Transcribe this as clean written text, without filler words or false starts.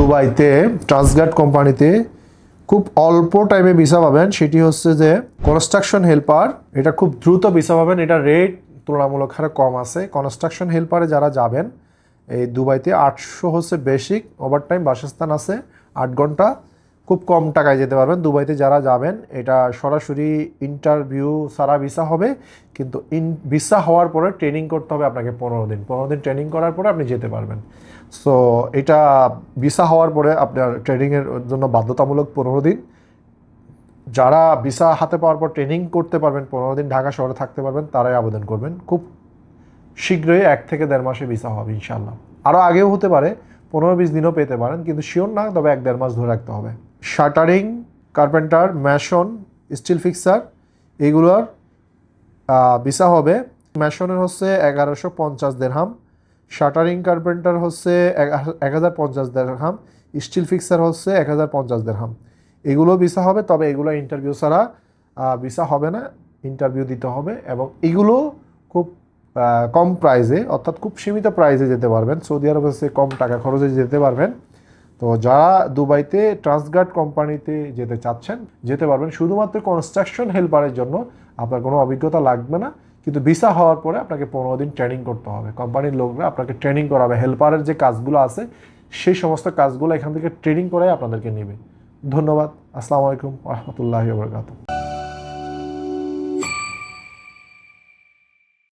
দুবাইতে ট্রান্সগার্ড কোম্পানিতে খুব অল্প টাইমে ভিসা পাবেন, সেটি হচ্ছে যে কনস্ট্রাকশন হেল্পার। এটা খুব দ্রুত ভিসা পাবেন, এটা রেট তুলনামূলক হারে কম আছে। কনস্ট্রাকশন হেল্পারে যারা যাবেন এই দুবাইতে 800 হচ্ছে বেসিক, ওভারটাইম বাসস্থান আছে 8 ঘন্টা, খুব কম টাকায় যেতে পারবেন। দুবাইতে যারা যাবেন এটা সরাসরি ইন্টারভিউ ছাড়া ভিসা হবে, কিন্তু ভিসা হওয়ার পরে ট্রেনিং করতে হবে আপনাকে 15 দিন ট্রেনিং করার পরে আপনি যেতে পারবেন। সো এটা ভিসা হওয়ার পরে আপনার ট্রেনিংয়ের জন্য বাধ্যতামূলক 15 দিন। যারা ভিসা হাতে পাওয়ার পর ট্রেনিং করতে পারবেন, 15 দিন ঢাকা শহরে থাকতে পারবেন, তারাই আবেদন করবেন। খুব শীঘ্রই 1 থেকে 1.5 মাসে ভিসা হবে ইনশাল্লাহ। আরও আগেও হতে পারে, 15-20 দিনও পেতে পারেন, কিন্তু শিওর না, তবে 1-1.5 মাস ধরে রাখতে হবে। Shuttering, carpenter, mason, still fixer এইগুলোর ভিসা হবে। ম্যাশনের হচ্ছে 1150 দিরহাম, শাটারিং কার্পেন্টার হচ্ছে 1050 দিরহাম, স্টিল ফিক্সার হচ্ছে 1050 দিরহাম। এগুলো ভিসা হবে, তবে এগুলো ইন্টারভিউ ছাড়া ভিসা হবে না, ইন্টারভিউ দিতে হবে। এবং এগুলো খুব কম প্রাইসে, অর্থাৎ খুব সীমিত প্রাইসে যেতে পারবেন, সৌদি আরবে কম টাকা খরচে যেতে পারবেন। তো যারা দুবাইতে ট্রান্সগার্ড কোম্পানিতে যেতে চাচ্ছেন যেতে পারবেন। শুধুমাত্র কনস্ট্রাকশন হেল্পারের জন্য আপনার কোনো অভিজ্ঞতা লাগবে না, কিন্তু ভিসা হওয়ার পরে আপনাকে 15 দিন ট্রেনিং করতে হবে। কোম্পানির লোকরা আপনাকে ট্রেনিং করাবে, হেল্পারের যে কাজগুলো আছে সেই সমস্ত কাজগুলো এখান থেকে ট্রেনিং করাই আপনাদেরকে নেবে। ধন্যবাদ। আসসালামু আলাইকুম ওয়া রাহমাতুল্লাহি ওয়া বারাকাতুহু।